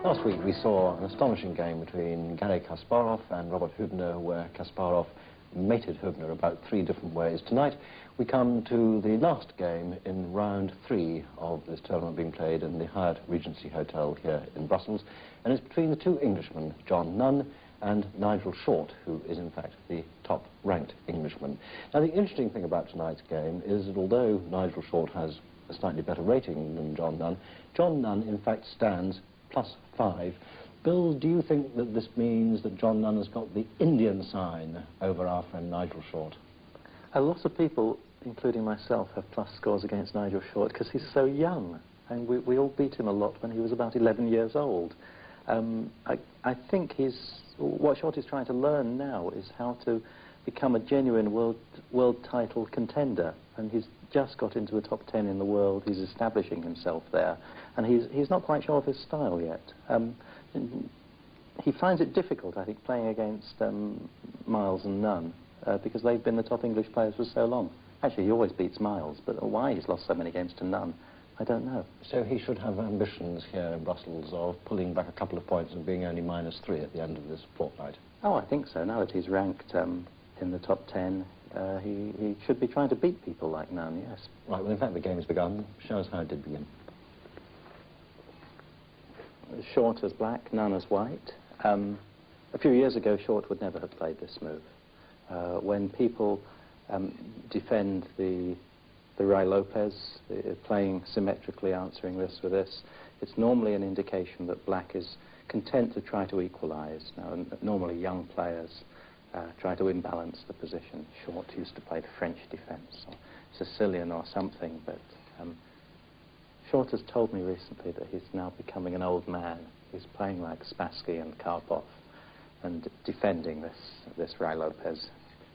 Last week we saw an astonishing game between Garry Kasparov and Robert Hübner, where Kasparov mated Hübner about 3 different ways. Tonight we come to the last game in round 3 of this tournament being played in the Hyatt Regency Hotel here in Brussels, and it's between the 2 Englishmen, John Nunn and Nigel Short, who is in fact the top-ranked Englishman. Now the interesting thing about tonight's game is that although Nigel Short has a slightly better rating than John Nunn in fact stands +5. Bill, do you think that this means that John Nunn has got the Indian sign over our friend Nigel Short? A lot of people, including myself, have plus scores against Nigel Short because he's so young, and we all beat him a lot when he was about 11 years old. I think what Short is trying to learn now is how to become a genuine world title contender, and he's just got into the top 10 in the world. He's establishing himself there, and he's not quite sure of his style yet. He finds it difficult, I think, playing against Miles and Nunn, because they've been the top English players for so long. Actually, he always beats Miles, but why he's lost so many games to Nunn, I don't know. So he should have ambitions here in Brussels of pulling back a couple of points and being only -3 at the end of this fortnight. Oh, I think so. Now that he's ranked in the top 10, he should be trying to beat people like Nunn, yes. Right, well, in fact, the game's begun. Show us how it did begin. Short as black, Nunn as white. A few years ago, Short would never have played this move. When people defend the Ruy Lopez, playing symmetrically, answering this with this, it's normally an indication that black is content to try to equalize. Now, normally young players try to imbalance the position. Short used to play the French defense, or Sicilian or something, but Short has told me recently that he's now becoming an old man. He's playing like Spassky and Karpov and defending this Ruy Lopez.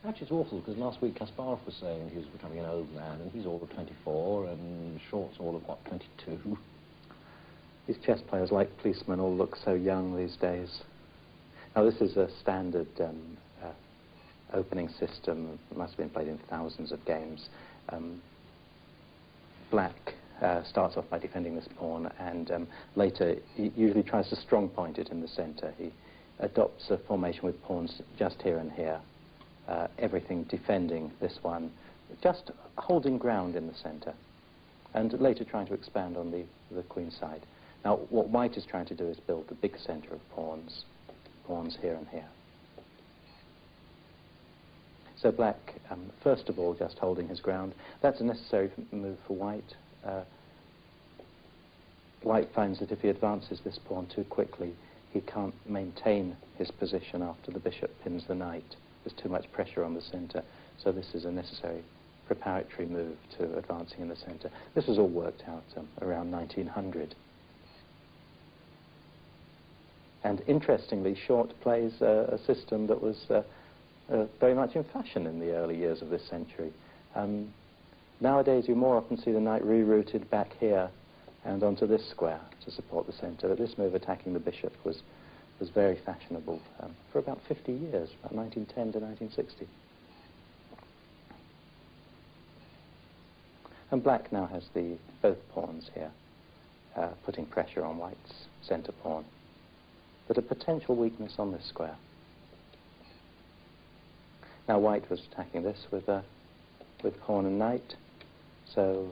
Actually, it's awful, because last week Kasparov was saying he was becoming an old man, and he's all of 24, and Short's all of, what, 22? These chess players, like policemen, all look so young these days. Now, this is a standard opening system. It must have been played in thousands of games. Black starts off by defending this pawn, and later he usually tries to strong point it in the center. He adopts a formation with pawns just here and here, everything defending this one, just holding ground in the center, and later trying to expand on the queen side. Now, what white is trying to do is build the big center of pawns here and here. So black, first of all, just holding his ground. That's a necessary move for white. White finds that if he advances this pawn too quickly, he can't maintain his position after the bishop pins the knight. There's too much pressure on the center, so this is a necessary preparatory move to advancing in the center. This was all worked out around 1900. And interestingly, Short plays a system that was very much in fashion in the early years of this century. Nowadays, you more often see the knight rerouted back here and onto this square to support the center. But this move, attacking the bishop, was very fashionable for about 50 years, about 1910 to 1960. And black now has both pawns here, putting pressure on white's center pawn, but a potential weakness on this square. Now white was attacking this with pawn and knight, so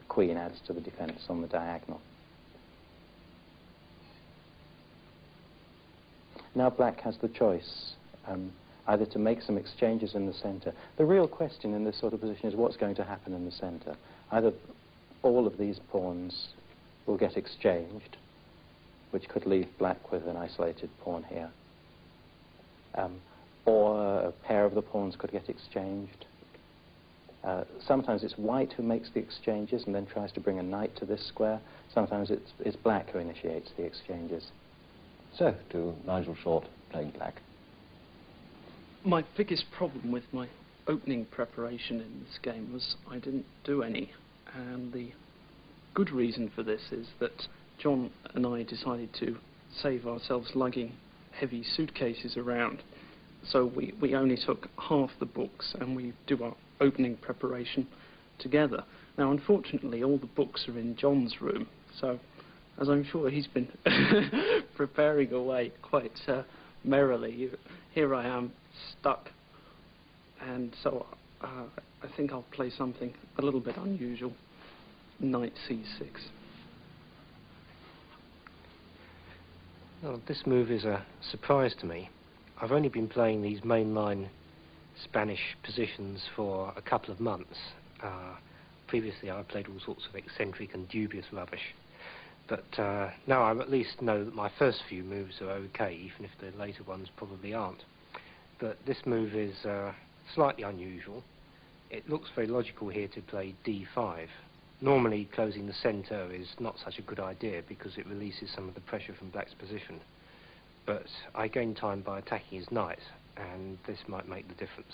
queen adds to the defense on the diagonal. Now black has the choice, either to make some exchanges in the center. The real question in this sort of position is what's going to happen in the center. Either all of these pawns will get exchanged, which could leave black with an isolated pawn here, or a pair of the pawns could get exchanged. Sometimes it's white who makes the exchanges and then tries to bring a knight to this square. Sometimes it's black who initiates the exchanges. So, to Nigel Short playing black. My biggest problem with my opening preparation in this game was I didn't do any. And the good reason for this is that John and I decided to save ourselves lugging heavy suitcases around. So we only took half the books and we do our opening preparation together. Now, unfortunately, all the books are in John's room, so as I'm sure he's been preparing away quite merrily. Here I am, stuck, and so I think I'll play something a little bit unusual. Knight c6. Well, this move is a surprise to me. I've only been playing these mainline Spanish positions for a couple of months. Previously I played all sorts of eccentric and dubious rubbish. But now I at least know that my first few moves are okay, even if the later ones probably aren't. But this move is slightly unusual. It looks very logical here to play d5. Normally closing the centre is not such a good idea because it releases some of the pressure from black's position. But I gain time by attacking his knight, and this might make the difference.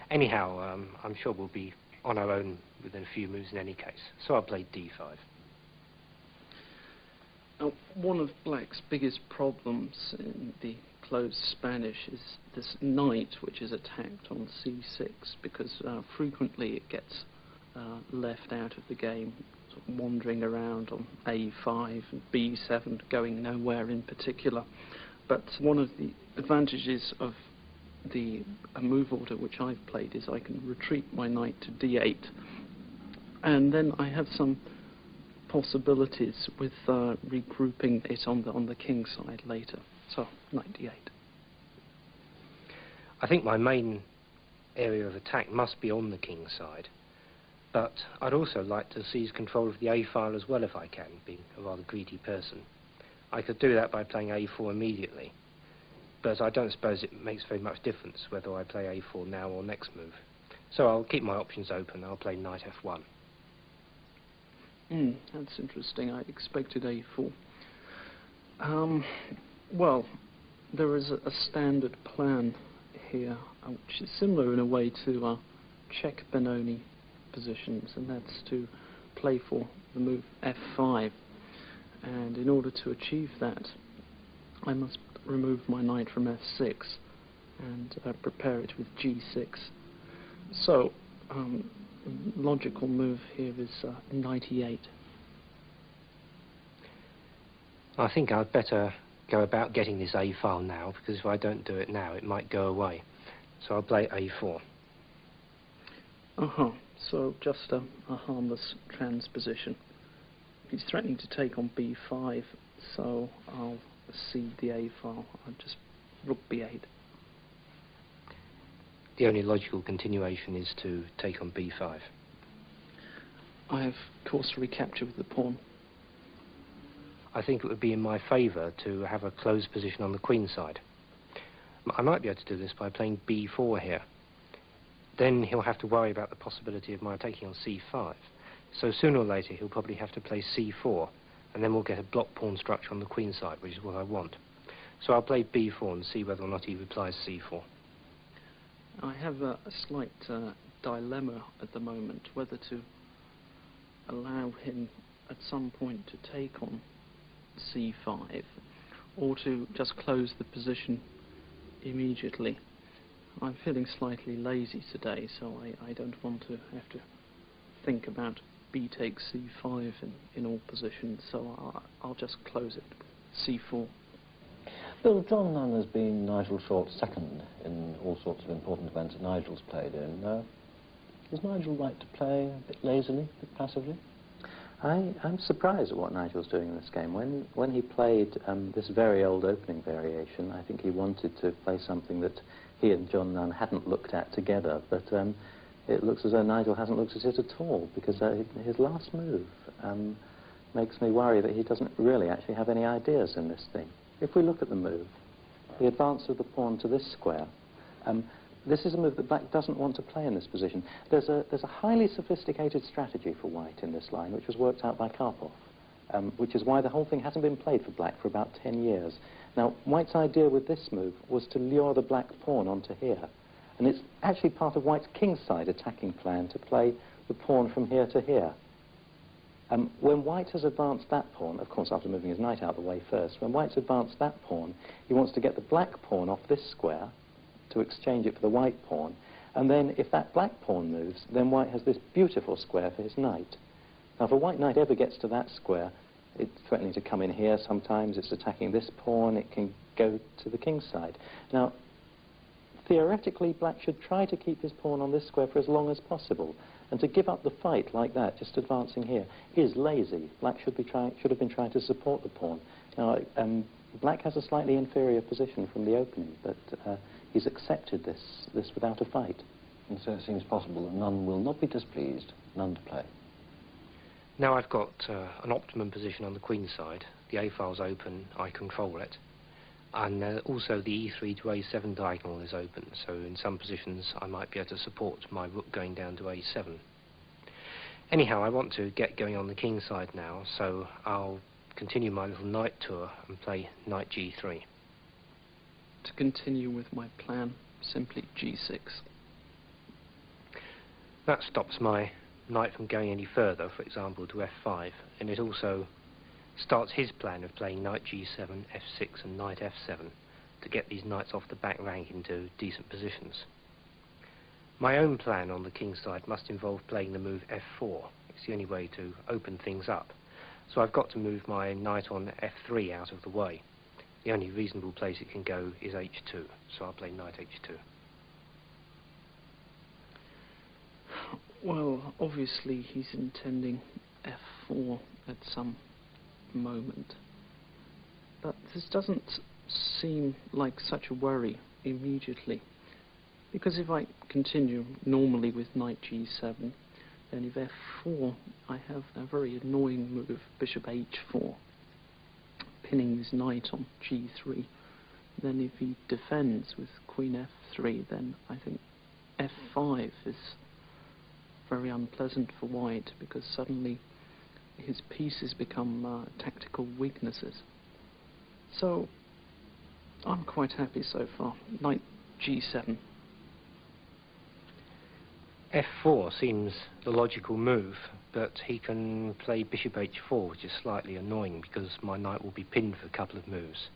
Anyhow, I'm sure we'll be on our own within a few moves in any case, so I'll play d5. Now, one of black's biggest problems in the closed Spanish is this knight which is attacked on c6, because frequently it gets left out of the game, sort of wandering around on a5 and b7, going nowhere in particular. But one of the advantages of the move order which I've played is I can retreat my knight to d8, and then I have some possibilities with regrouping it on the king side later. So knight d8. I think my main area of attack must be on the king side, but I'd also like to seize control of the a file as well if I can, being a rather greedy person. I could do that by playing a4 immediately, but I don't suppose it makes very much difference whether I play a4 now or next move. So I'll keep my options open. I'll play knight f1. That's interesting. I expected a4. Well, there is a standard plan here, which is similar in a way to check Benoni positions, and that's to play for the move f5. And in order to achieve that, I must remove my knight from f6 and prepare it with g6. So, logical move here is knight e8. I think I'd better go about getting this a file now, because if I don't do it now, it might go away. So I'll play a4. So just a harmless transposition. He's threatening to take on b5, so I'll cede the a file. I'll just rook b8. The only logical continuation is to take on b5. I have course recapture with the pawn. I think it would be in my favour to have a closed position on the queen side. I might be able to do this by playing b4 here. Then he'll have to worry about the possibility of my taking on c5. So sooner or later he'll probably have to play c4, and then we'll get a block pawn structure on the queen side, which is what I want. So I'll play b4 and see whether or not he replies c4. I have a slight dilemma at the moment, whether to allow him at some point to take on c5 or to just close the position immediately. I'm feeling slightly lazy today, so I don't want to have to think about b takes c5 in all positions, so I'll just close it. c4. Bill, John Nunn has been Nigel Short's second in all sorts of important events that Nigel's played in. Is Nigel right to play a bit lazily, a bit passively? I'm surprised at what Nigel's doing in this game. When he played this very old opening variation, I think he wanted to play something that he and John Nunn hadn't looked at together, but it looks as though Nigel hasn't looked at it at all, because his last move makes me worry that he doesn't really actually have any ideas in this thing. If we look at the move, the advance of the pawn to this square, this is a move that black doesn't want to play in this position. There's a highly sophisticated strategy for white in this line, which was worked out by Karpov, which is why the whole thing hasn't been played for black for about 10 years. Now, white's idea with this move was to lure the black pawn onto here, and it's actually part of white's kingside attacking plan to play the pawn from here to here. When white has advanced that pawn, of course after moving his knight out of the way first, when white's advanced that pawn, he wants to get the black pawn off this square to exchange it for the white pawn, and then if that black pawn moves, then white has this beautiful square for his knight. Now if a white knight ever gets to that square, it's threatening to come in here sometimes, it's attacking this pawn, it can go to the king's side. Now, theoretically, black should try to keep his pawn on this square for as long as possible. And to give up the fight like that, just advancing here, is lazy. Black should have been trying to support the pawn. Now, black has a slightly inferior position from the opening, but he's accepted this without a fight. And so it seems possible that Nunn will not be displeased. Nunn to play. Now I've got an optimum position on the queen side. The A file's open, I control it. And also the E3 to A7 diagonal is open, so in some positions I might be able to support my rook going down to A7. Anyhow, I want to get going on the king side now, so I'll continue my little knight tour and play knight G3. To continue with my plan, simply G6. That stops my knight from going any further, for example to F5, and it also starts his plan of playing knight G7, F6 and knight F7 to get these knights off the back rank into decent positions. My own plan on the king side must involve playing the move F4. It's the only way to open things up. So I've got to move my knight on F3 out of the way. The only reasonable place it can go is H2, so I'll play knight H2. Well, obviously he's intending F4 at some moment, but this doesn't seem like such a worry immediately, because if I continue normally with knight G7, then if F4 I have a very annoying move, bishop H4, pinning his knight on G3. Then if he defends with queen F3, then I think F5 is very unpleasant for white, because suddenly his pieces become tactical weaknesses. So I'm quite happy so far. Knight G7. F4 seems the logical move, but he can play bishop H4, which is slightly annoying because my knight will be pinned for a couple of moves.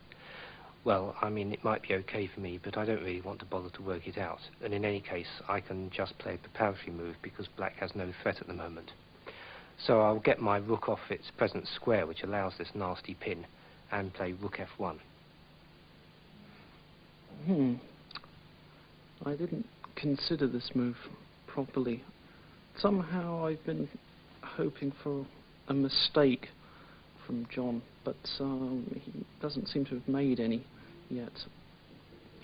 Well, I mean, it might be okay for me, but I don't really want to bother to work it out. And in any case, I can just play a preparatory move because black has no threat at the moment. So I'll get my rook off its present square, which allows this nasty pin, and play rook F1. I didn't consider this move properly. Somehow I've been hoping for a mistake from John, but he doesn't seem to have made any yet.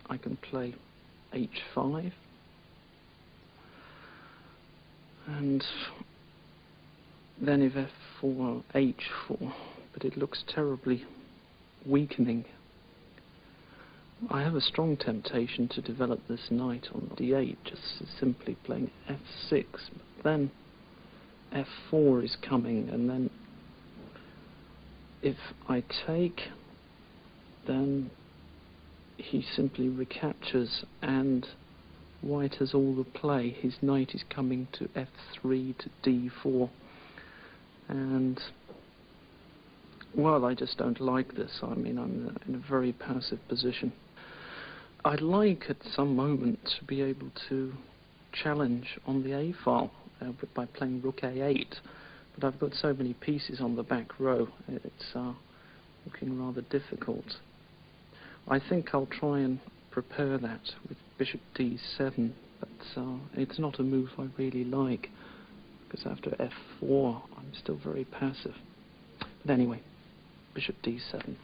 I can play H5, and then if F4, H4, but it looks terribly weakening. I have a strong temptation to develop this knight on D8, just simply playing F6, but then F4 is coming, and then if I take, then he simply recaptures, and white has all the play. His knight is coming to F3 to D4, and well, I just don't like this. I mean, I'm in a very passive position. I'd like at some moment to be able to challenge on the A file by playing rook A8, but I've got so many pieces on the back row, it's looking rather difficult. I think I'll try and prepare that with bishop D7, but it's not a move I really like, because after F4 I'm still very passive. But anyway, bishop D7.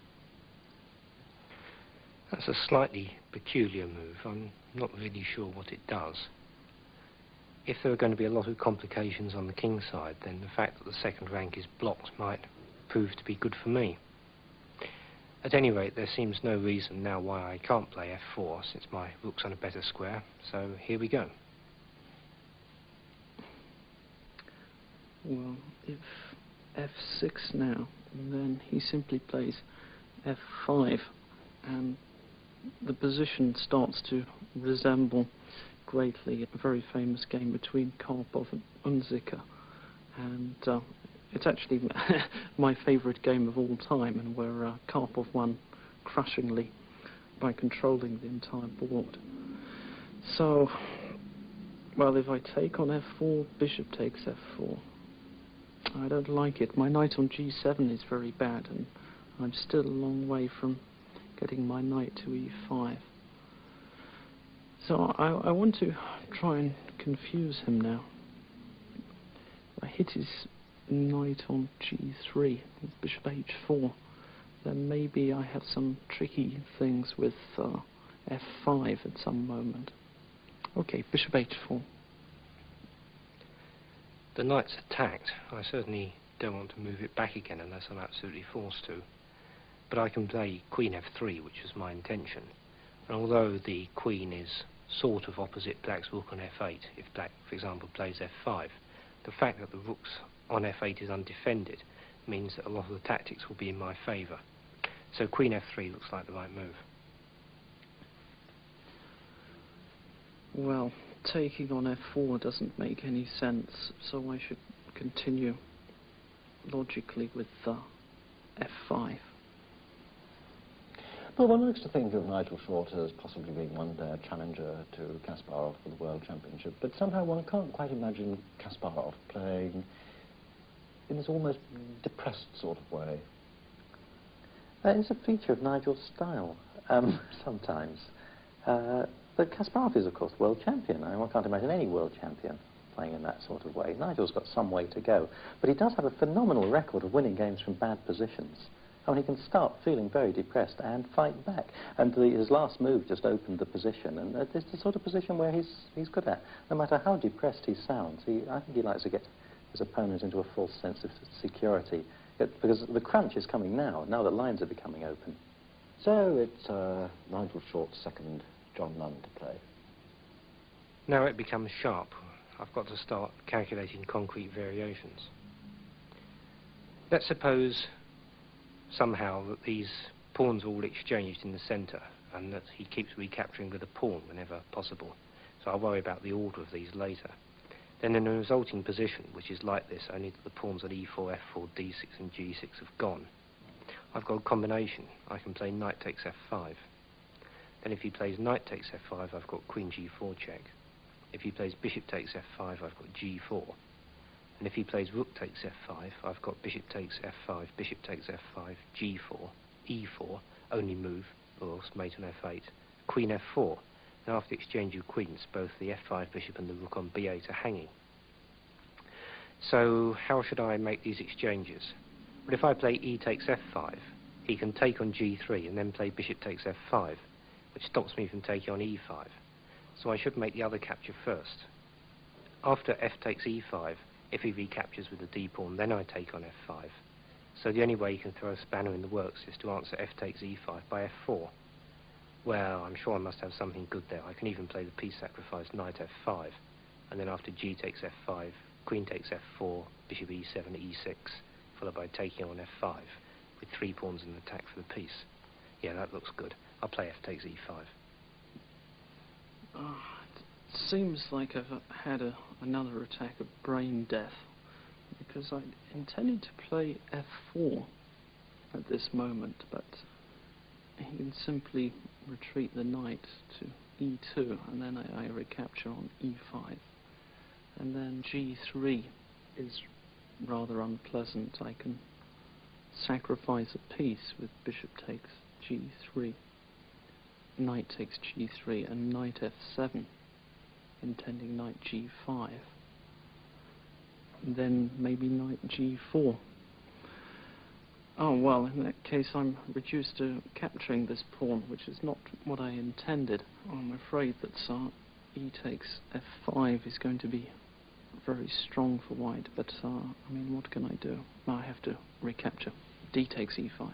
That's a slightly peculiar move. I'm not really sure what it does. If there are going to be a lot of complications on the king side, then the fact that the second rank is blocked might prove to be good for me. At any rate, there seems no reason now why I can't play F4, since my rook's on a better square, so here we go. Well, if F6 now, then he simply plays F5, and the position starts to resemble greatly a very famous game between Karpov and Unzicker, and it's actually my favourite game of all time, and where Karpov won crushingly by controlling the entire board. So, well, if I take on F4, bishop takes F4. I don't like it. My knight on g7 is very bad, and I'm still a long way from getting my knight to e5. So I want to try and confuse him now. If I hit his knight on g3, with bishop h4, then maybe I have some tricky things with f5 at some moment. Okay, bishop h4. The knight's attacked. I certainly don't want to move it back again unless I'm absolutely forced to. But I can play queen f3, which is my intention. And although the queen is sort of opposite black's rook on f8, if black, for example, plays f5, the fact that the rook's on f8 is undefended means that a lot of the tactics will be in my favour. So queen f3 looks like the right move. Well, taking on f4 doesn't make any sense, so I should continue logically with f5. Well, one likes to think of Nigel Short as possibly being one day a challenger to Kasparov for the World Championship, but somehow one can't quite imagine Kasparov playing in this almost depressed sort of way. That is a feature of Nigel's style, sometimes. But Kasparov is, of course, world champion. I mean, one can't imagine any world champion playing in that sort of way. Nigel's got some way to go. But he does have a phenomenal record of winning games from bad positions. I mean, he can start feeling very depressed and fight back. And his last move just opened the position. And it's the sort of position where he's good at. No matter how depressed he sounds, I think he likes to get his opponent into a false sense of security. Because the crunch is coming now that lines are becoming open. So it's Nigel Short's second John Nunn to play. Now it becomes sharp. I've got to start calculating concrete variations. Let's suppose somehow that these pawns are all exchanged in the centre and that he keeps recapturing with a pawn whenever possible. So I'll worry about the order of these later. Then in the resulting position, which is like this, only that the pawns at e4, f4, d6 and g6 have gone, I've got a combination. I can play knight takes f5. Then if he plays knight takes f5, I've got queen g4 check. If he plays bishop takes f5, I've got g4. And if he plays rook takes f5, I've got bishop takes f5, bishop takes f5, g4, e4, only move, or else mate on f8, queen f4. Now after the exchange of queens, both the f5 bishop and the rook on b8 are hanging. So how should I make these exchanges? Well, if I play e takes f5, he can take on g3 and then play bishop takes f5, which stops me from taking on e5. So I should make the other capture first. After f takes e5, if he recaptures with the d-pawn, then I take on f5. So the only way you can throw a spanner in the works is to answer f takes e5 by f4. Well, I'm sure I must have something good there. I can even play the piece sacrifice knight f5, and then after g takes f5, queen takes f4, bishop e7, e6, followed by taking on f5, with 3 pawns in attack for the piece. Yeah, that looks good. I'll play f takes e5. It seems like I've had another attack of brain death, because I intended to play f4 at this moment, but he can simply retreat the knight to e2, and then I recapture on e5. And then g3 is rather unpleasant. I can sacrifice a piece with bishop takes g3, knight takes g3, and knight f7, intending knight g5. And then maybe knight g4. Oh, well, in that case I'm reduced to capturing this pawn, which is not what I intended. I'm afraid that e takes f5 is going to be very strong for white, but, I mean, what can I do? I have to recapture. d takes e5.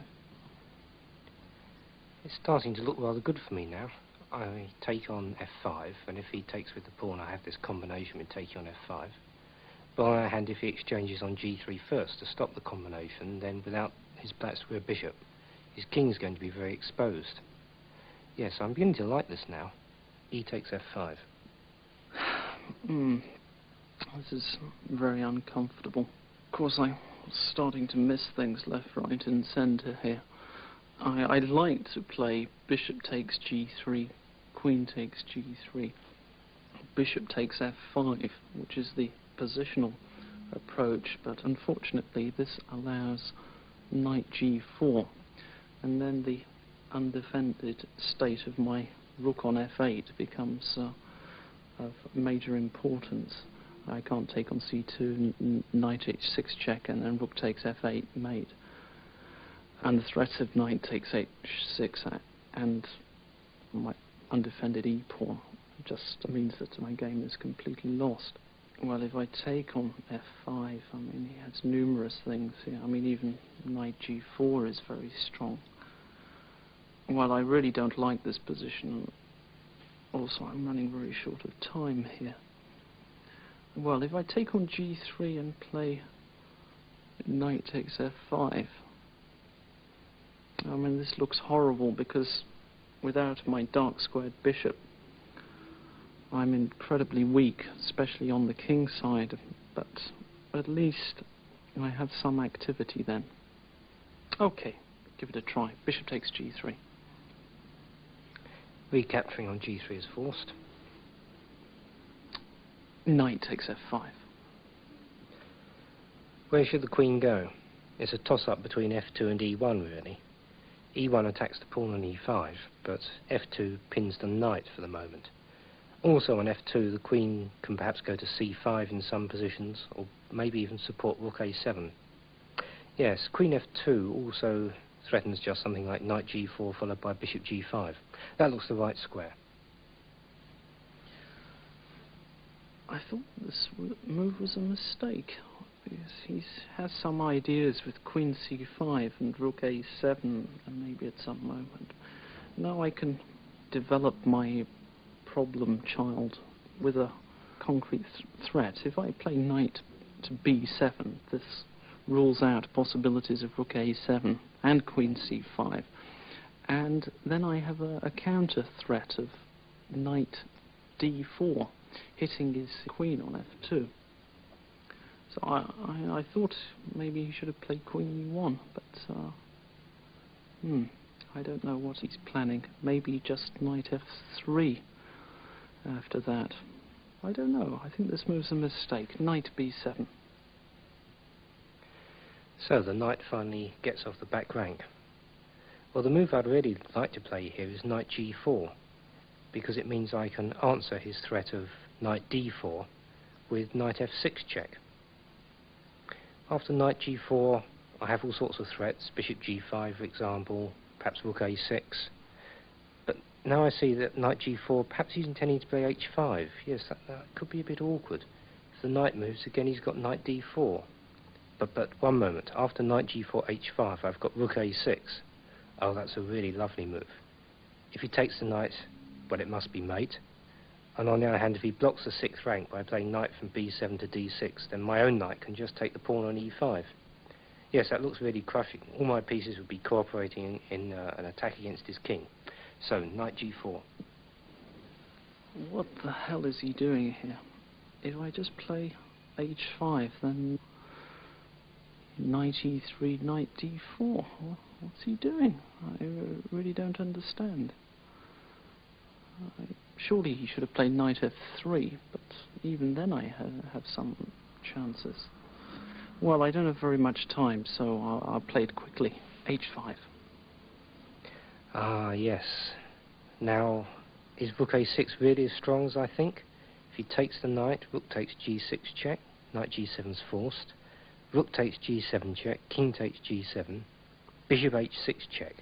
It's starting to look rather good for me now. I take on f5, and if he takes with the pawn, I have this combination with taking on f5. But on the other hand, if he exchanges on g3 first to stop the combination, then without his black square bishop, his king is going to be very exposed. Yes, I'm beginning to like this now. E takes f5. This is very uncomfortable. Of course, I'm starting to miss things left, right and centre here. I'd like to play bishop takes g3, queen takes g3, bishop takes f5, which is the positional approach, but unfortunately this allows knight g4, and then the undefended state of my rook on f8 becomes of major importance. I can't take on c2, knight h6 check, and then rook takes f8 mate. And the threat of knight takes h6 and my undefended e-pawn just means that my game is completely lost. Well, if I take on f5, I mean, he has numerous things here. I mean, even knight g4 is very strong. Well, I really don't like this position. Also, I'm running very short of time here. Well, if I take on g3 and play knight takes f5, I mean, this looks horrible because without my dark squared bishop, I'm incredibly weak, especially on the king side, but at least I have some activity then. Okay, give it a try. Bishop takes g3. Recapturing on g3 is forced. Knight takes f5. Where should the queen go? It's a toss-up between f2 and e1, really. e1 attacks the pawn on e5, but f2 pins the knight for the moment. Also on f2, the queen can perhaps go to c5 in some positions, or maybe even support rook a7. Yes, queen f2 also threatens just something like knight g4 followed by bishop g5. That looks the right square. I thought this move was a mistake, because he has some ideas with queen c5 and rook a7, and maybe at some moment. Now I can develop my problem child with a concrete threat. If I play knight to b7, this rules out possibilities of rook a7 and queen c5, and then I have a counter threat of knight d4 hitting his queen on f2. So I thought maybe he should have played queen e1, but I don't know what he's planning. Maybe just knight f3 after that. I don't know. I think this move's a mistake. Knight b7. So the knight finally gets off the back rank. Well, the move I'd really like to play here is knight g4, because it means I can answer his threat of knight d4 with knight f6 check. After knight g4, I have all sorts of threats, bishop g5 for example, perhaps rook a6. But now I see that knight g4, perhaps he's intending to play h5. Yes, that could be a bit awkward. If the knight moves, again he's got knight d4. But one moment, after knight g4, h5, I've got rook a6. Oh, that's a really lovely move. If he takes the knight, well, it must be mate. And on the other hand, if he blocks the 6th rank by playing knight from b7 to d6, then my own knight can just take the pawn on e5. Yes, that looks really crushing. All my pieces would be cooperating in an attack against his king. So, knight g4. What the hell is he doing here? If I just play h5, then knight e3, knight d4. What's he doing? I really don't understand. Surely he should have played knight f3, but even then I have some chances. Well, I don't have very much time, so I'll play it quickly. h5. Ah, yes. Now, is rook a6 really as strong as I think? If he takes the knight, rook takes g6 check, knight g7's forced, rook takes g7 check, king takes g7, bishop h6 check.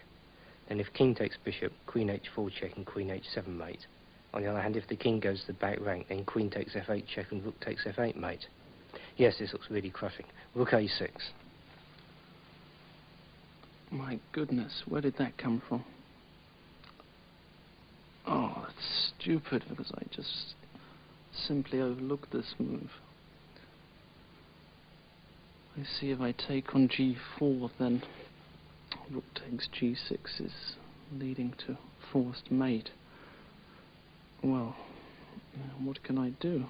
Then if king takes bishop, queen h4 check and queen h7 mate. On the other hand, if the king goes to the back rank, then queen takes f8 check and rook takes f8 mate. Yes, this looks really crushing. Rook a6. My goodness, where did that come from? Oh, that's stupid, because I just simply overlooked this move. I see if I take on g4, then rook takes g6 is leading to forced mate. Well, what can I do?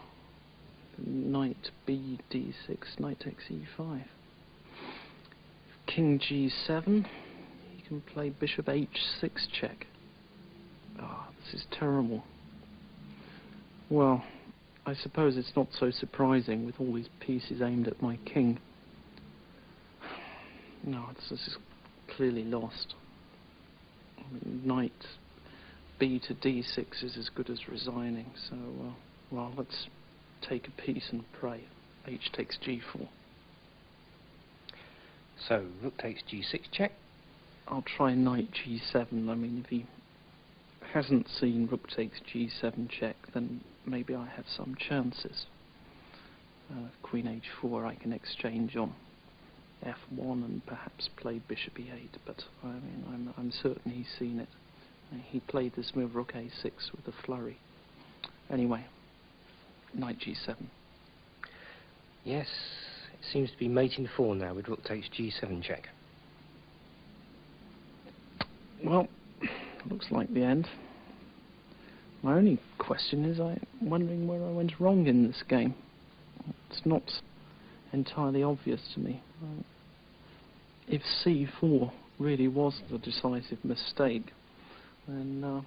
Knight b d6, knight takes e5. King g7, he can play bishop h6 check. Oh, this is terrible. Well, I suppose it's not so surprising with all these pieces aimed at my king. No, this is clearly lost. I mean, knight b to d6 is as good as resigning, so, well, let's take a piece and pray. H takes g4. So, rook takes g6 check. I'll try knight g7. I mean, if he hasn't seen rook takes g7 check, then maybe I have some chances. Queen h4 I can exchange on f1 and perhaps play bishop e8, but I mean, I'm certain he's seen it. He played this move rook a6 with a flurry. Anyway, knight g7. Yes, it seems to be mate in 4 now with rook takes g7 check. Well, looks like the end. My only question is I'm wondering where I went wrong in this game. It's not entirely obvious to me. If c4 really was the decisive mistake, then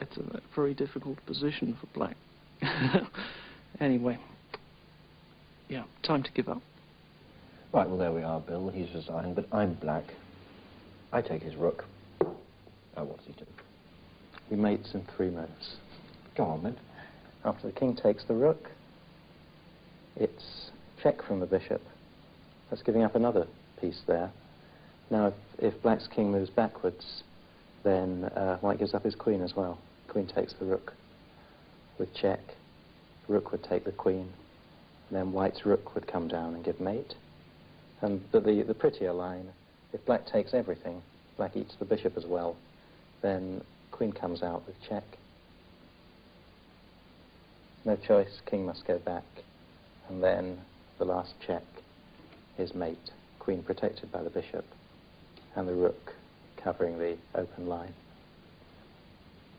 it's a very difficult position for black. Anyway, yeah, time to give up. Right, well, there we are, Bill. He's resigned, but I'm black. I take his rook. Oh, what's he do? He mates in 3 moves. Go on, then. After the king takes the rook, it's check from the bishop. That's giving up another piece there. Now, if black's king moves backwards, then white gives up his queen as well. Queen takes the rook with check. Rook would take the queen. And then white's rook would come down and give mate. But the prettier line, if black takes everything, black eats the bishop as well, then queen comes out with check. No choice, king must go back. And then the last check is mate. Queen protected by the bishop, and the rook covering the open line.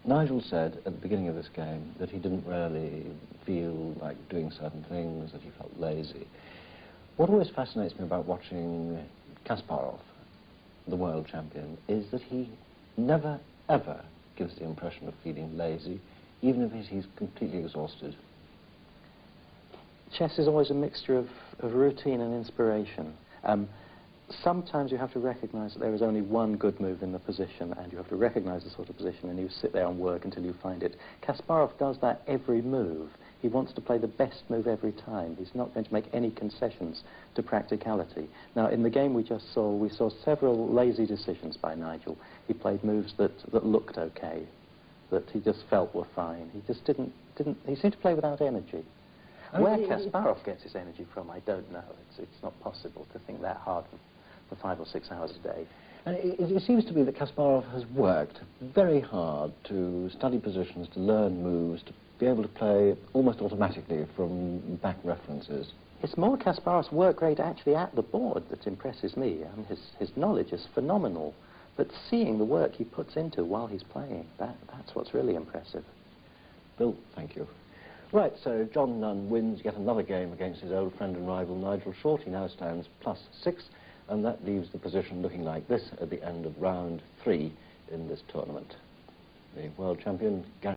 Nigel said at the beginning of this game that he didn't really feel like doing certain things, that he felt lazy. What always fascinates me about watching Kasparov, the world champion, is that he never, ever gives the impression of feeling lazy, even if he's completely exhausted. Chess is always a mixture of routine and inspiration. Sometimes you have to recognize that there is only one good move in the position, and you have to recognize the sort of position, and you sit there and work until you find it. Kasparov does that every move. He wants to play the best move every time. He's not going to make any concessions to practicality. Now, in the game we just saw, we saw several lazy decisions by Nigel. He played moves that looked okay, that he just felt were fine. He just didn't he seemed to play without energy. Where Kasparov gets his energy from, I don't know. It's not possible to think that hard for 5 or 6 hours a day. And it seems to me that Kasparov has worked very hard to study positions, to learn moves, to be able to play almost automatically from back references. It's more Kasparov's work rate actually at the board that impresses me. I mean, his knowledge is phenomenal, but seeing the work he puts into while he's playing, that's what's really impressive. Bill, thank you. Right, so John Nunn wins yet another game against his old friend and rival Nigel Short. He now stands +6, and that leaves the position looking like this at the end of round 3 in this tournament. The world champion,